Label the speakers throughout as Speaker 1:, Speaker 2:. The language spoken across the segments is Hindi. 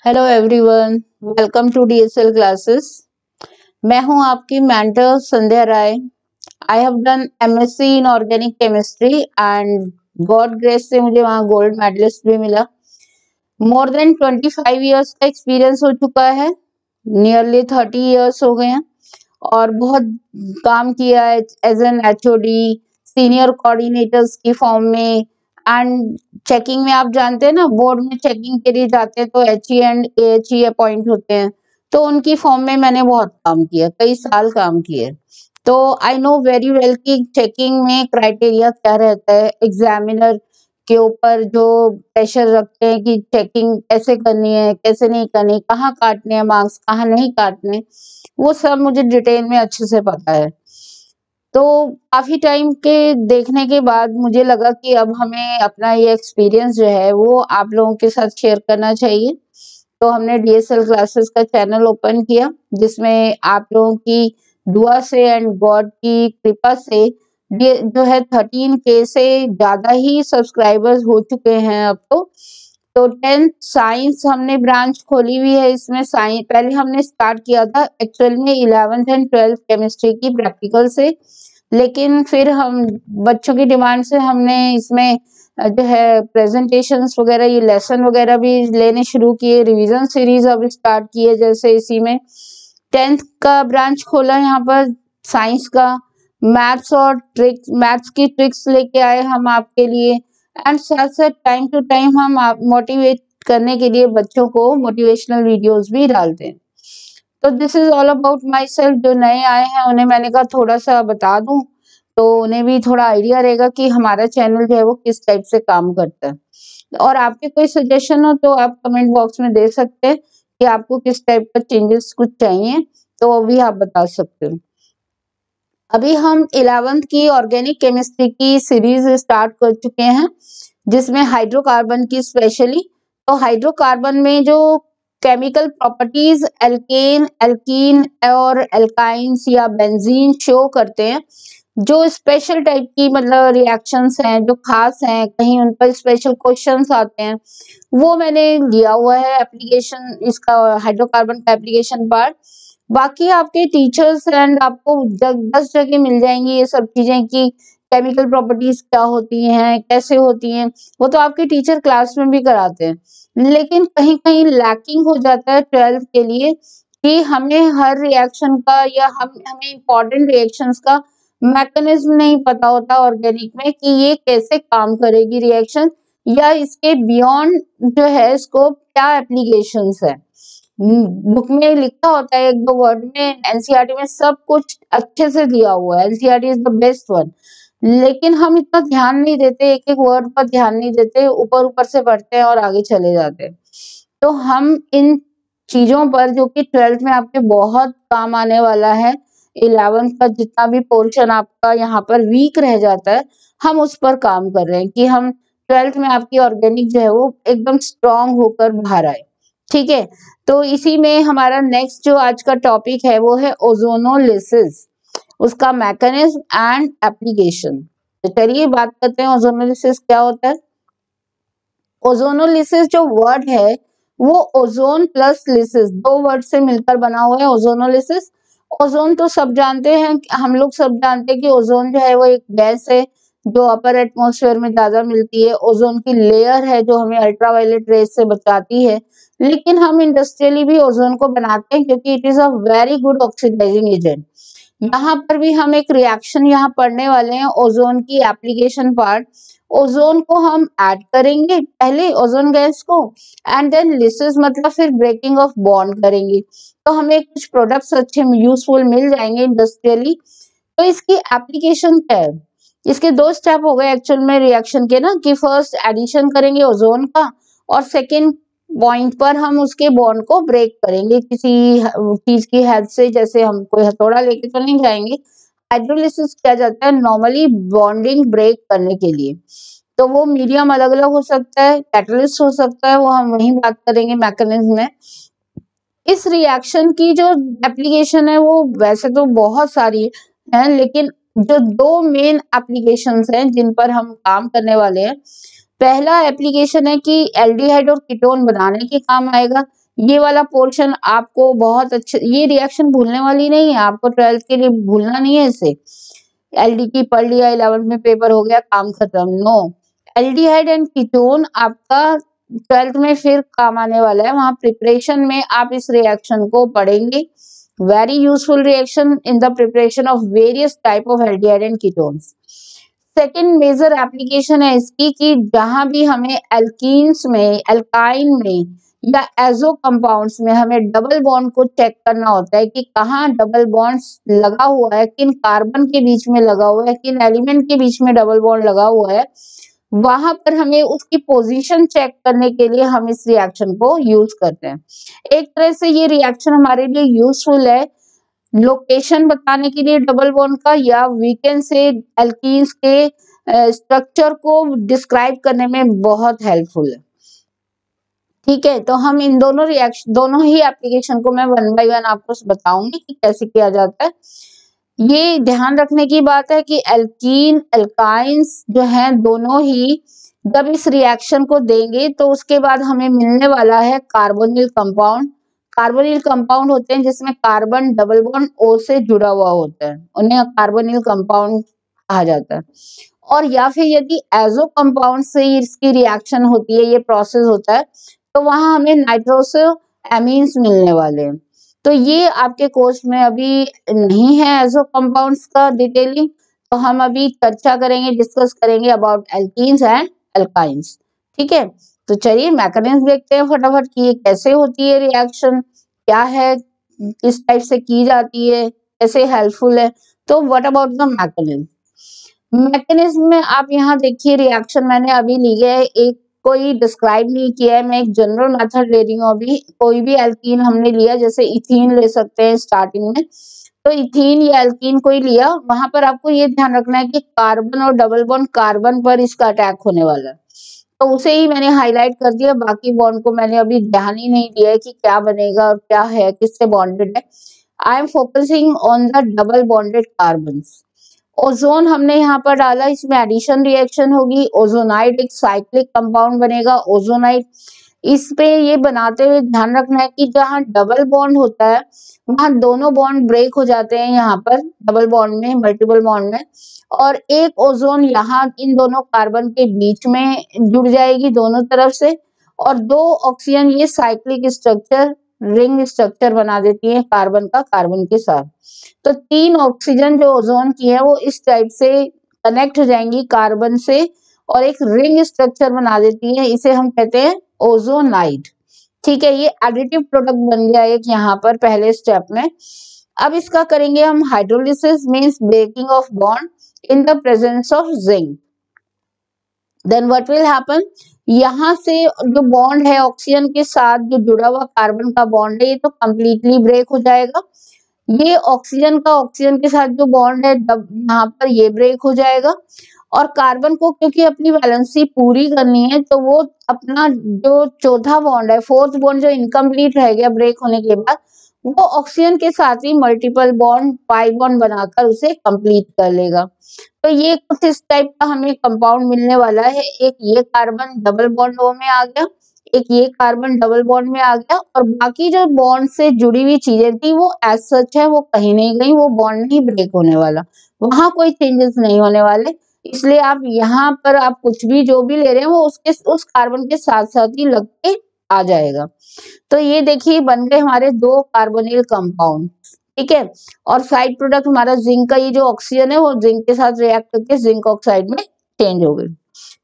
Speaker 1: Hello everyone, welcome to DSL classes. मैं हूं आपकी mentor Sandhya Rai. I have done MSc in organic chemistry and God grace से मुझे वहां गोल्ड मेडलिस्ट भी मिला। मोर देन 25 इयर्स का एक्सपीरियंस हो चुका है, नियरली 30 इयर्स हो गए हैं और बहुत काम किया है as an HOD, senior coordinators की फॉर्म में एंड चेकिंग में। आप जानते हैं ना, बोर्ड में चेकिंग के लिए जाते हैं तो एचई एंड एएचई अपॉइंट होते हैं, तो उनकी फॉर्म में मैंने बहुत काम किया, कई साल काम किए। तो आई नो वेरी वेल कि चेकिंग में क्राइटेरिया क्या रहता है, एग्जामिनर के ऊपर जो प्रेशर रखते हैं कि चेकिंग कैसे करनी है, कैसे नहीं करनी, कहाँ काटने हैं मार्क्स, कहाँ नहीं काटने, वो सब मुझे डिटेल में अच्छे से पता है। तो काफी टाइम के देखने के बाद मुझे लगा कि अब हमें अपना ये एक्सपीरियंस जो है वो आप लोगों के साथ शेयर करना चाहिए। तो हमने डीएसएल क्लासेस का चैनल ओपन किया, जिसमें आप लोगों की दुआ से एंड गॉड की कृपा से ये जो है 13K से ज्यादा ही सब्सक्राइबर्स हो चुके हैं अब तो 10th साइंस हमने ब्रांच खोली हुई है। इसमें साइंस पहले हमने स्टार्ट किया था एक्चुअल में 11th एंड 12th केमिस्ट्री की प्रैक्टिकल से, लेकिन फिर हम बच्चों की डिमांड से हमने इसमें जो है प्रेजेंटेशंस वगैरह, ये लेसन वगैरह भी लेने शुरू किए, रिवीजन सीरीज अब स्टार्ट किए। जैसे इसी में 10th का ब्रांच खोला यहाँ पर साइंस का, मैथ्स और ट्रिक्स, मैथ्स की ट्रिक्स लेके आए हम आपके लिए एंड साथ साथ टाइम टू टाइम हम आप मोटिवेट करने के लिए बच्चों को मोटिवेशनल वीडियोस भी डालते हैं। तो this is all about my self. जो नए आए हैं उन्हें मैंने कहा थोड़ा सा बता दूं, तो उन्हें भी थोड़ा आइडिया रहेगा कि हमारा चैनल जो है वो किस टाइप से काम करता है। और आपके कोई सजेशन हो तो आप कमेंट बॉक्स में दे सकते हैं कि आपको किस टाइप का चेंजेस कुछ चाहिए, तो वो भी आप बता सकते हो। अभी हम 11th की ऑर्गेनिक केमिस्ट्री की सीरीज स्टार्ट कर चुके हैं, जिसमें हाइड्रोकार्बन की स्पेशली। तो हाइड्रोकार्बन में जो केमिकल प्रॉपर्टीज एल्केन, एल्कीन और एल्काइंस या बेंजीन शो करते हैं, जो स्पेशल टाइप की मतलब रिएक्शंस हैं जो खास हैं, कहीं उन पर स्पेशल क्वेश्चंस आते हैं, वो मैंने लिया हुआ है एप्लीकेशन, इसका हाइड्रोकार्बन का एप्लीकेशन पार्ट। बाकी आपके टीचर्स एंड आपको 10 जगह मिल जाएंगी ये सब चीजें कि केमिकल प्रॉपर्टीज क्या होती हैं, कैसे होती हैं, वो तो आपके टीचर क्लास में भी कराते हैं। लेकिन कहीं कहीं लैकिंग हो जाता है 12th के लिए कि हमें हर रिएक्शन का या हमें इम्पोर्टेंट रिएक्शंस का मैकेनिज्म नहीं पता होता ऑर्गेनिक में कि ये कैसे काम करेगी रिएक्शन, या इसके बियॉन्ड जो है स्कोप क्या एप्लीकेशंस है। बुक में लिखा होता है एक दो वर्ड में, एनसीईआरटी में सब कुछ अच्छे से दिया हुआ है, NCERT is the best one, लेकिन हम इतना ध्यान नहीं देते, एक एक वर्ड पर ध्यान नहीं देते, ऊपर ऊपर से पढ़ते हैं और आगे चले जाते हैं। तो हम इन चीजों पर जो कि 12th में आपके बहुत काम आने वाला है, 11th का जितना भी पोर्शन आपका यहाँ पर वीक रह जाता है, हम उस पर काम कर रहे हैं कि हम 12th में आपकी ऑर्गेनिक जो है वो एकदम स्ट्रांग होकर बाहर आए। ठीक है, तो इसी में हमारा नेक्स्ट जो आज का टॉपिक है वो है ओजोनोलिसिस, उसका मैकेनिज्म एंड एप्लीकेशन। तो चलिए बात करते हैं ओजोनोलिसिस क्या होता है। ओजोनोलिसिस जो वर्ड है वो ओजोन प्लस लिसिस, दो वर्ड से मिलकर बना हुआ है ओजोनोलिसिस। ओजोन तो सब जानते हैं, हम लोग सब जानते हैं कि ओजोन जो है वो एक गैस है जो अपर एटमॉस्फेयर में ज्यादा मिलती है। ओजोन की लेयर है जो हमें अल्ट्रावायलेट रेज से बचाती है, लेकिन हम इंडस्ट्रियली भी ओजोन को बनाते हैं क्योंकि it is a very good oxidising agent. यहाँ पर भी हम एक रिएक्शन यहाँ पढ़ने वाले हैं, ओजोन की एप्लीकेशन पार्ट। ओजोन को हम ऐड करेंगे पहले, ओजोन गैस को, एंड देन लिसिस मतलब फिर ब्रेकिंग ऑफ बॉन्ड करेंगे, तो हमें कुछ प्रोडक्ट्स अच्छे यूजफुल मिल जाएंगे इंडस्ट्रियली। तो इसकी एप्लीकेशन क्या है, इसके दो स्टेप हो गए एक्चुअल में रिएक्शन के ना, कि फर्स्ट एडिशन करेंगे ओजोन का और सेकेंड पॉइंट पर हम उसके बॉन्ड को ब्रेक करेंगे किसी चीज की हेल्प से, जैसे हम कोई हथौड़ा लेके तो नहीं जाएंगे। हाइड्रोलिसिस किया जाता है नॉर्मली बॉन्डिंग ब्रेक करने के लिए, तो वो मीडियम अलग अलग हो सकता है, कैटलिस्ट हो सकता है, वो हम वहीं बात करेंगे मैकेनिज्म में। इस रिएक्शन की जो एप्लीकेशन है वो वैसे तो बहुत सारी है, लेकिन जो दो मेन एप्लीकेशंस हैं जिन पर हम काम करने वाले हैं, पहला एप्लीकेशन है कि एल्डिहाइड और कीटोन बनाने के काम आएगा, ये वाला पोर्शन आपको बहुत अच्छे, ये रिएक्शन भूलने वाली नहीं है, आपको 12th के लिए भूलना नहीं है इसे। एल्डिकी पढ़ लिया, 11th में पेपर हो गया, काम खत्म, नो। एल्डिहाइड एंड कीटोन आपका 12th में फिर काम आने वाला है, वहां प्रिपरेशन में आप इस रिएक्शन को पढ़ेंगे। Very useful reaction in the preparation of various type of aldehyde and ketones. Second major application है इसकी कि जहां भी हमें एल्कीन्स में, एल्काइन में या एजो कंपाउंड्स में हमें डबल बॉन्ड को चेक करना होता है कि कहाँ डबल बॉन्ड्स लगा हुआ है, किन कार्बन के बीच में लगा हुआ है, किन एलिमेंट के बीच में डबल बॉन्ड लगा हुआ है, वहां पर हमें उसकी पोजीशन चेक करने के लिए हम इस रिएक्शन को यूज करते हैं। एक तरह से ये रिएक्शन हमारे लिए यूजफुल है लोकेशन बताने के लिए डबल बॉन्ड का, या वीकेंड से एल्कीन्स के स्ट्रक्चर को डिस्क्राइब करने में बहुत हेल्पफुल है। ठीक है, तो हम इन दोनों रिएक्शन, दोनों ही एप्लीकेशन को मैं 1 बाय 1 आपको बताऊंगी कि कैसे किया जाता है। ये ध्यान रखने की बात है कि एल्कीन एल्काइंस जो हैं दोनों ही जब इस रिएक्शन को देंगे तो उसके बाद हमें मिलने वाला है कार्बोनिल कंपाउंड। कार्बोनिल कंपाउंड होते हैं जिसमें कार्बन डबल बॉन्ड O से जुड़ा हुआ होता है, उन्हें कार्बोनिल कंपाउंड कहा जाता है। और या फिर यदि एजो कंपाउंड से इसकी रिएक्शन होती है, ये प्रोसेस होता है, तो वहां हमें नाइट्रोसो एमीन्स मिलने वाले हैं। तो ये आपके कोर्स में अभी नहीं है एजो कंपाउंड्स का डिटेलिंग, तो हम अभी चर्चा करेंगे, डिस्कस करेंगे अबाउट एल्कीन्स एंड एल्काइंस। ठीक है, तो चलिए मैकेनिज्म देखते हैं फटाफट कि ये कैसे होती है रिएक्शन, क्या है, किस टाइप से की जाती है, कैसे हेल्पफुल है। तो what about the mechanism. Mechanism में आप यहाँ देखिए रिएक्शन मैंने अभी ली है, एक कोई डिस्क्राइब नहीं किया है, मैं एक जनरल मेथड ले रही हूँ अभी। कोई भी एल्कीन हमने लिया, जैसे इथीन ले सकते हैं स्टार्टिंग में, तो इथीन या एल्कीन कोई लिया, वहां पर आपको ये ध्यान रखना है कि कार्बन और डबल बॉन्ड कार्बन पर इसका अटैक होने वाला है, तो उसे ही मैंने हाईलाइट कर दिया, बाकी बॉन्ड को मैंने अभी ध्यान ही नहीं दिया है कि क्या बनेगा और क्या है, किससे बॉन्डेड है। I am focusing on the double bonded carbons. Ozone हमने यहाँ पर डाला, इसमें एडिशन रिएक्शन होगी, ओजोनाइड एक साइक्लिक कंपाउंड बनेगा ओजोनाइड। इस पे ये बनाते हुए ध्यान रखना है कि जहाँ डबल बॉन्ड होता है वहां दोनों बॉन्ड ब्रेक हो जाते हैं, यहाँ पर डबल बॉन्ड में, मल्टीपल बॉन्ड में, और एक ओजोन यहाँ इन दोनों कार्बन के बीच में जुड़ जाएगी दोनों तरफ से, और दो ऑक्सीजन ये साइक्लिक स्ट्रक्चर, रिंग स्ट्रक्चर बना देती है कार्बन का कार्बन के साथ। तो 3 ऑक्सीजन जो ओजोन की है वो इस टाइप से कनेक्ट हो जाएंगी कार्बन से और एक रिंग स्ट्रक्चर बना देती है, इसे हम कहते हैं ओजोनाइड। ठीक है, ये एडिटिव प्रोडक्ट बन गया एक यहाँ पर पहले स्टेप में। अब इसका करेंगे हम hydrolysis, means breaking of bond in the presence of zinc. Then what will happen, यहाँ से जो बॉन्ड है ऑक्सीजन के साथ जो जुड़ा हुआ कार्बन का बॉन्ड है, ये तो कंप्लीटली ब्रेक हो जाएगा। ये ऑक्सीजन का ऑक्सीजन के साथ जो बॉन्ड है यहाँ पर ये ब्रेक हो जाएगा, और कार्बन को क्योंकि अपनी वैलेंसी पूरी करनी है तो वो अपना जो चौथा बॉन्ड है, फोर्थ बॉन्ड जो इनकम्प्लीट रह गया ब्रेक होने के बाद, वो ऑक्सीजन के साथ ही मल्टीपल बॉन्ड, पाई बॉन्ड बनाकर उसे कंप्लीट कर लेगा। तो ये कुछ इस टाइप का हमें कंपाउंड मिलने वाला है। एक ये कार्बन डबल बॉन्ड O में आ गया, एक ये कार्बन डबल बॉन्ड में आ गया, और बाकी जो बॉन्ड से जुड़ी हुई चीजें थी वो एज सच है, वो कहीं नहीं गई, वो बॉन्ड नहीं ब्रेक होने वाला, वहां कोई चेंजेस नहीं होने वाले। इसलिए आप यहाँ पर आप कुछ भी जो भी ले रहे हैं वो उसके उस कार्बन के साथ साथ ही लग के आ जाएगा। तो ये देखिए बन गए हमारे 2 कार्बोनिल कंपाउंड। ठीक है, और साइड प्रोडक्ट हमारा जिंक का, ये जो ऑक्सीजन है वो जिंक के साथ रिएक्ट करके जिंक ऑक्साइड में चेंज हो गई।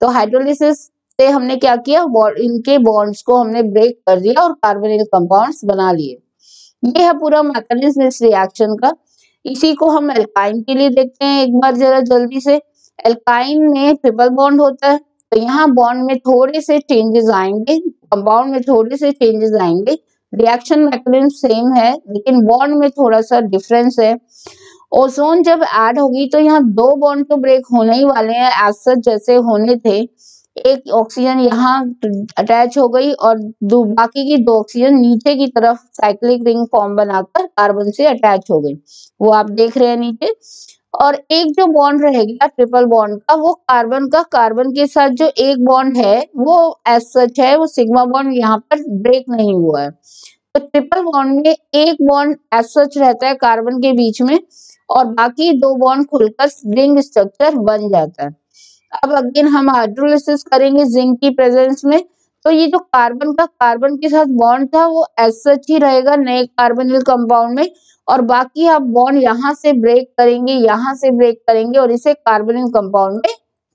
Speaker 1: तो हाइड्रोलिसिस से हमने क्या किया, इनके बॉन्ड्स को हमने ब्रेक कर दिया और कार्बोनिल कंपाउंड्स बना लिए। ये है पूरा मैकेनिज्म इस रिएक्शन का। इसी को हम एल्काइन के लिए देखते हैं एक बार जरा जल्दी से। एल्काइन में ट्रिपल बॉन्ड होता है, तो यहाँ बॉन्ड में थोड़े से चेंजेस आएंगे, कंपाउंड में थोड़े से चेंजेस आएंगे, रिएक्शन मैकेनिज्म सेम है लेकिन बॉन्ड में थोड़ा सा डिफरेंस है। ओजोन जब ऐड होगी तो यहाँ 2 बॉन्ड तो ब्रेक होने ही वाले हैं एज सच जैसे होने थे, एक ऑक्सीजन यहाँ अटैच हो गई और बाकी की 2 ऑक्सीजन नीचे की तरफ साइक्लिक रिंग फॉर्म बनाकर कार्बन से अटैच हो गई, वो आप देख रहे हैं नीचे। और एक जो बॉन्ड रह गया ट्रिपल बॉन्ड का, वो कार्बन के साथ जो एक बॉन्ड है वो एज सच है, वो सिग्मा बॉन्ड यहाँ पर ब्रेक नहीं हुआ है। तो ट्रिपल बॉन्ड में एक बॉन्ड एज सच रहता है कार्बन के बीच में और बाकी दो बॉन्ड खुलकर रिंग स्ट्रक्चर बन जाता है। अब अगेन हम हाइड्रोलिसिस करेंगे जिंक की प्रेजेंस में, तो ये जो कार्बन के साथ बॉन्ड था वो एज सच ही रहेगा नए कार्बोनिल कंपाउंड में, और बाकी आप बॉन्ड यहाँ से ब्रेक करेंगे, यहाँ से ब्रेक करेंगे और इसे कार्बोनिल कंपाउंड में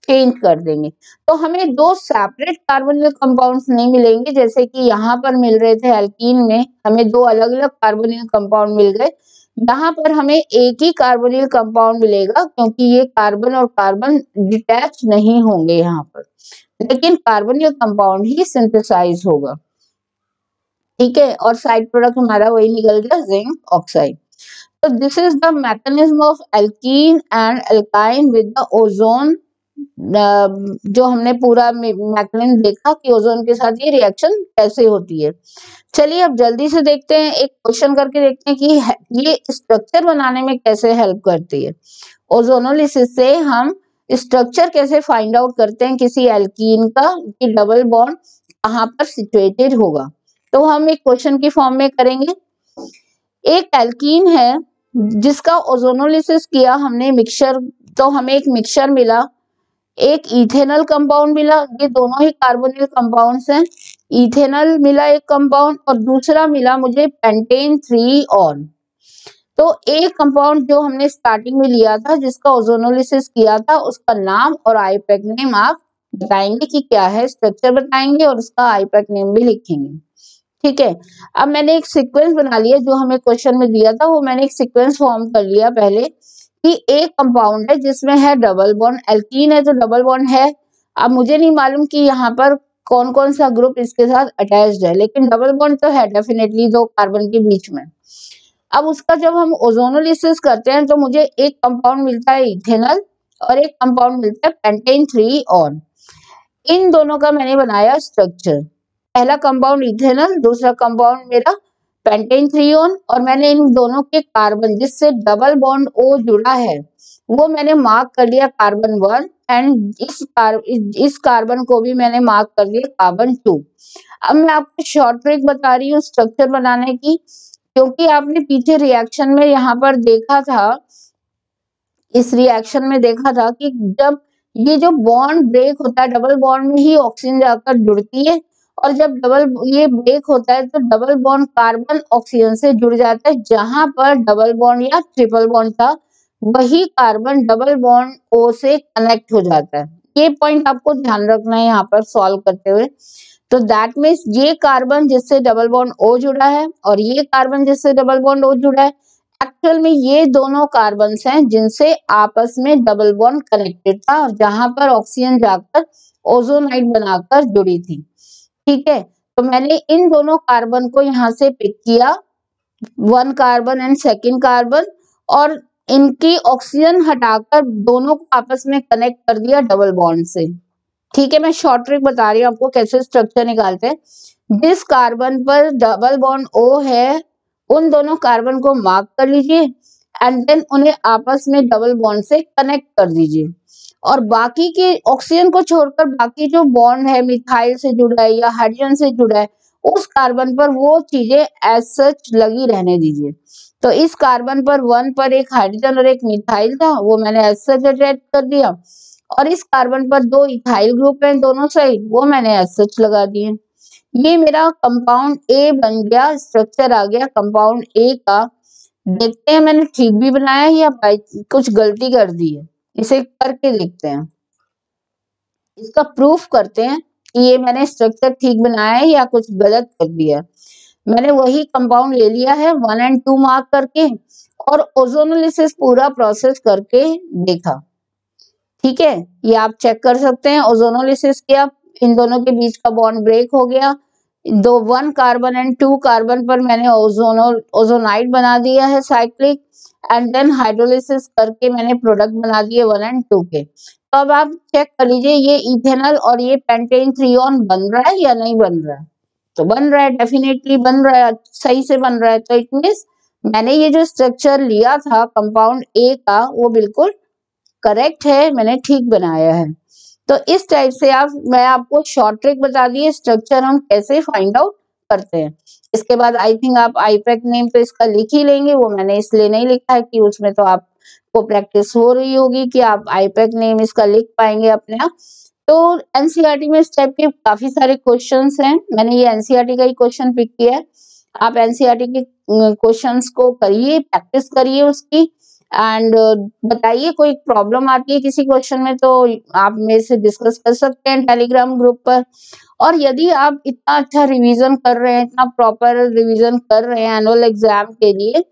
Speaker 1: चेंज कर देंगे। तो हमें दो सेपरेट कार्बोनिल कंपाउंड्स नहीं मिलेंगे जैसे कि यहाँ पर मिल रहे थे एल्कीन में, हमें दो अलग अलग कार्बोनिल कंपाउंड मिल गए। यहाँ पर हमें एक ही कार्बोनिल कंपाउंड मिलेगा क्योंकि ये कार्बन और कार्बन डिटैच नहीं होंगे यहाँ पर, लेकिन कार्बोनिल कंपाउंड ही सिंथेसाइज होगा। ठीक है, और साइड प्रोडक्ट हमारा वही निकल गया जिंक ऑक्साइड। तो this is the mechanism of alkene and alkyne with the ozone. जो हमने पूरा मैकेनिज्म देखा कि ओजोन के साथ ये रिएक्शन कैसे होती है। चलिए अब जल्दी से देखते हैं, एक क्वेश्चन करके देखते हैं कि ये स्ट्रक्चर बनाने में कैसे हेल्प करती है। ओजोनोलिसिस से हम स्ट्रक्चर कैसे फाइंड आउट करते हैं किसी एल्कीन का कि डबल बॉन्ड कहाँ पर सिचुएटेड होगा। तो हम एक क्वेश्चन की फॉर्म में करेंगे। एक एल्कीन है जिसका ओजोनोलिसिस किया हमने मिक्सचर, तो हमें एक मिक्सचर मिला, एक इथेनॉल कंपाउंड मिला, ये दोनों ही कार्बोनिल कंपाउंड्स हैं। इथेनॉल मिला एक कंपाउंड और दूसरा मिला मुझे पेंटेन 3 ऑन। तो एक कंपाउंड जो हमने स्टार्टिंग में लिया था जिसका ओजोनोलिसिस किया था उसका नाम और आईपैक नेम आप बताएंगे कि क्या है, स्ट्रक्चर बताएंगे और उसका आईपैक नेम भी लिखेंगे। ठीक है, अब मैंने एक सीक्वेंस बना लिया जो हमें क्वेश्चन में दिया था, वो मैंने एक सीक्वेंस फॉर्म कर लिया पहले कि एक कंपाउंड है जिसमें है डबल बॉन्ड, एल्कीन है तो डबल बॉन्ड है। अब मुझे नहीं मालूम कि यहाँ पर कौन कौन सा ग्रुप इसके साथ अटैच्ड है, लेकिन डबल बॉन्ड तो है डेफिनेटली दो कार्बन के बीच में। अब उसका जब हम ओजोनोलिसिस करते हैं तो मुझे एक कंपाउंड मिलता है इथेनॉल और एक कंपाउंड मिलता है पेंटेन 3 ऑन। इन दोनों का मैंने बनाया स्ट्रक्चर, पहला कंपाउंड इथेनॉल, दूसरा कंपाउंड मेरा पेंटेन 3 ऑन, और मैंने इन दोनों के कार्बन जिससे डबल बॉन्ड O जुड़ा है वो मैंने मार्क कर लिया कार्बन 1 एंड इस कार्बन को भी मैंने मार्क कर लिया कार्बन 2। अब मैं आपको शॉर्ट ट्रिक बता रही हूँ स्ट्रक्चर बनाने की, क्योंकि आपने पीछे रिएक्शन में यहाँ पर देखा था, इस रिएक्शन में देखा था कि जब ये जो बॉन्ड ब्रेक होता है डबल बॉन्ड में ही ऑक्सीजन जाकर जुड़ती है, और जब ये ब्रेक होता है तो डबल बॉन्ड कार्बन ऑक्सीजन से जुड़ जाता है, जहां पर डबल बॉन्ड या ट्रिपल बॉन्ड था वही कार्बन डबल बॉन्ड O से कनेक्ट हो जाता है। ये पॉइंट आपको ध्यान रखना है यहाँ पर सॉल्व करते हुए। तो दैट मीन्स ये कार्बन जिससे डबल बॉन्ड O जुड़ा है और ये कार्बन जिससे डबल बॉन्ड O जुड़ा है, एक्चुअल में ये दोनों कार्बन हैं जिनसे आपस में डबल बॉन्ड कनेक्टेड था और जहां पर ऑक्सीजन जाकर ओजोनाइड बनाकर जुड़ी थी। ठीक है, तो मैंने इन दोनों कार्बन को यहाँ से पिक किया, 1 कार्बन एंड सेकेंड कार्बन, और इनकी ऑक्सीजन हटाकर दोनों को आपस में कनेक्ट कर दिया डबल बॉन्ड से। ठीक है, मैं शॉर्ट ट्रिक बता रही हूँ आपको कैसे स्ट्रक्चर निकालते हैं। जिस कार्बन पर डबल बॉन्ड O है उन दोनों कार्बन को मार्क कर लीजिए एंड देन उन्हें आपस में डबल बॉन्ड से कनेक्ट कर दीजिए, और बाकी के ऑक्सीजन को छोड़कर बाकी जो बॉन्ड है मिथाइल से जुड़ा है या हाइड्रोजन से जुड़ा है उस कार्बन पर वो चीजें एज सच लगी रहने दीजिए। तो इस कार्बन पर 1 पर एक हाइड्रोजन और एक मिथाइल था, वो मैंने एज सच अटैच कर दिया, और इस कार्बन पर 2 इथाइल ग्रुप हैं दोनों साइड, वो मैंने एज सच लगा दिए। ये मेरा कंपाउंड A बन गया, स्ट्रक्चर आ गया कंपाउंड A का। देखते हैं मैंने ठीक भी बनाया है या कुछ गलती कर दी है, इसे करके देखते हैं, इसका प्रूफ करते हैं कि ये मैंने स्ट्रक्चर ठीक बनाया है या कुछ गलत कर दिया। मैंने वही कंपाउंड ले लिया है 1 और 2 मार्क करके और ओजोनोलिसिस पूरा प्रोसेस करके देखा। ठीक है, ये आप चेक कर सकते हैं, ओजोनोलिसिस किया, इन दोनों के बीच का बॉन्ड ब्रेक हो गया, 1 कार्बन एंड 2 कार्बन पर मैंने ओजोनाइड बना दिया है साइक्लिक, एंड देन हाइड्रोलिसिस करके मैंने प्रोडक्ट बना दिए 1 और 2 के। तो अब आप चेक कर लीजिए ये इथेनॉल और ये पेंटेन 3 ऑन बन रहा है या नहीं बन रहा है। तो बन रहा है, डेफिनेटली बन रहा है, सही से बन रहा है, तो इट मींस मैंने ये जो स्ट्रक्चर लिया था कंपाउंड ए का वो बिल्कुल करेक्ट है, मैंने ठीक बनाया है। तो इस टाइप से मैं आपको शॉर्ट ट्रिक बता दी है स्ट्रक्चर हम कैसे फाइंड आउट करते हैं। इसके बाद आई थिंक आप आईपैक नेम तो इसका लिख ही लेंगे, वो मैंने इसलिए नहीं लिखा है कि उसमें तो आपको प्रैक्टिस हो रही होगी कि आप आईपैक नेम इसका लिख पाएंगे अपने आप। तो एनसीईआरटी में इस टाइप के काफी सारे क्वेश्चंस हैं, मैंने ये एनसीईआरटी का ही क्वेश्चन पिक किया है। आप एनसीईआरटी के क्वेश्चंस को करिए, प्रैक्टिस करिए उसकी, एंड बताइए कोई प्रॉब्लम आती है किसी क्वेश्चन में तो आप मेरे से डिस्कस कर सकते हैं टेलीग्राम ग्रुप पर। और यदि आप इतना अच्छा रिवीजन कर रहे हैं, इतना प्रॉपर रिवीजन कर रहे हैं एनुअल एग्जाम के लिए,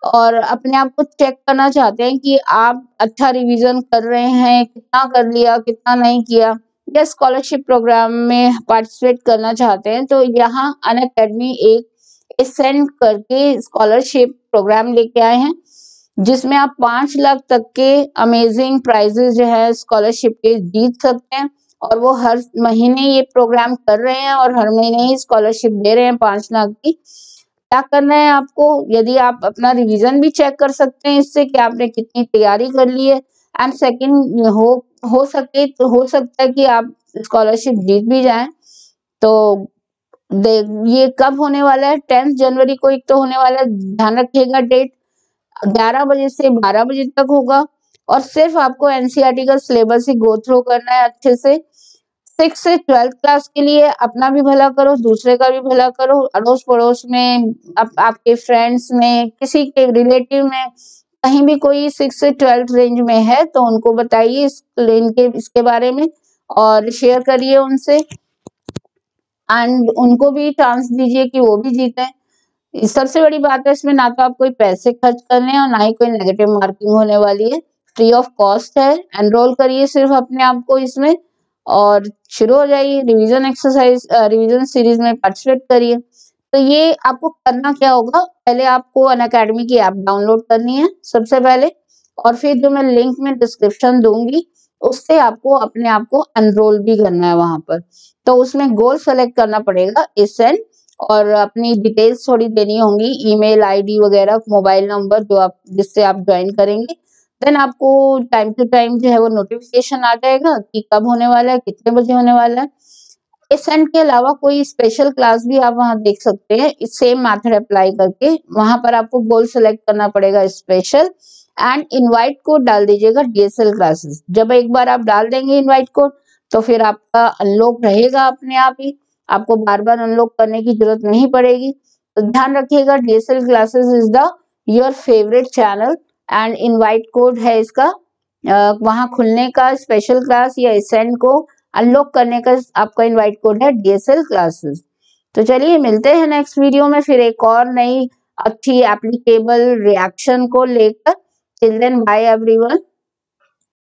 Speaker 1: और अपने आप को चेक करना चाहते हैं कि आप अच्छा रिवीजन कर रहे हैं, कितना कर लिया, कितना नहीं किया, या स्कॉलरशिप प्रोग्राम में पार्टिसिपेट करना चाहते हैं, तो यहाँ अनअकैडमी एक एसेंट करके स्कॉलरशिप प्रोग्राम लेके आए हैं, जिसमें आप 5 लाख तक के अमेजिंग प्राइजेस जो है स्कॉलरशिप के जीत सकते हैं। और वो हर महीने ये प्रोग्राम कर रहे हैं और हर महीने ही स्कॉलरशिप दे रहे हैं 5 लाख की। क्या करना है आपको, यदि आप अपना रिवीजन भी चेक कर सकते हैं इससे कि आपने कितनी तैयारी कर ली है, एंड सेकंड हो सके तो हो सकता है कि आप स्कॉलरशिप जीत भी जाएं। तो ये कब होने वाला है, 10 जनवरी को एक तो होने वाला है, ध्यान रखिएगा डेट, 11 बजे से 12 बजे तक होगा। और सिर्फ आपको एनसीईआरटी का सिलेबस ही गो थ्रू करना है अच्छे से। 6 से 12th क्लास के लिए अपना भी भला करो, दूसरे का भी भला करो, अड़ोस पड़ोस में, आपके फ्रेंड्स में, किसी के रिलेटिव में, कहीं भी कोई 6 से 12th रेंज में है तो उनको बताइए इसके बारे में और शेयर करिए उनसे, एंड उनको भी चांस दीजिए कि वो भी जीते। सबसे बड़ी बात है इसमें, ना तो आप कोई पैसे खर्च करने हैं और ना ही कोई नेगेटिव मार्किंग होने वाली है, फ्री ऑफ कॉस्ट है। एनरोल करिए सिर्फ अपने आप को इसमें और शुरू हो जाइए, रिवीजन सीरीज में पार्टिसिपेट करिए। तो ये आपको करना क्या होगा, पहले आपको अनअकैडमी की ऐप डाउनलोड करनी है सबसे पहले, और फिर जो मैं लिंक में डिस्क्रिप्शन दूंगी उससे आपको अपने आप को एनरोल भी करना है वहां पर। तो उसमें गोल सेलेक्ट करना पड़ेगा एसएन, और अपनी डिटेल्स थोड़ी देनी होंगी, ईमेल आईडी वगैरह, मोबाइल नंबर जो आप जिससे आप ज्वाइन करेंगे। देन आपको टाइम टू टाइम जो है वो नोटिफिकेशन आ जाएगा कि कब होने वाला है, कितने बजे होने वाला है। एसेंट के अलावा कोई स्पेशल क्लास भी आप वहां देख सकते हैं, इस सेम मेथड अप्लाई करके वहां पर आपको गोल सेलेक्ट करना पड़ेगा स्पेशल, एंड इनवाइट कोड डाल दीजिएगा डीएसएल क्लासेस। जब एक बार आप डाल देंगे इनवाइट कोड तो फिर आपका अनलॉक रहेगा अपने आप ही, आपको बार बार अनलॉक करने की जरूरत नहीं पड़ेगी। तो ध्यान रखिएगा DSL classes is the your favourite channel, and invite code है इसका वहां खुलने का, स्पेशल क्लास या एसेंट को अनलॉक करने का आपका इनवाइट कोड है डीएसएल क्लासेस। तो चलिए मिलते हैं नेक्स्ट वीडियो में फिर एक और नई अच्छी एप्लीकेबल रिएक्शन को लेकर। Till then bye everyone.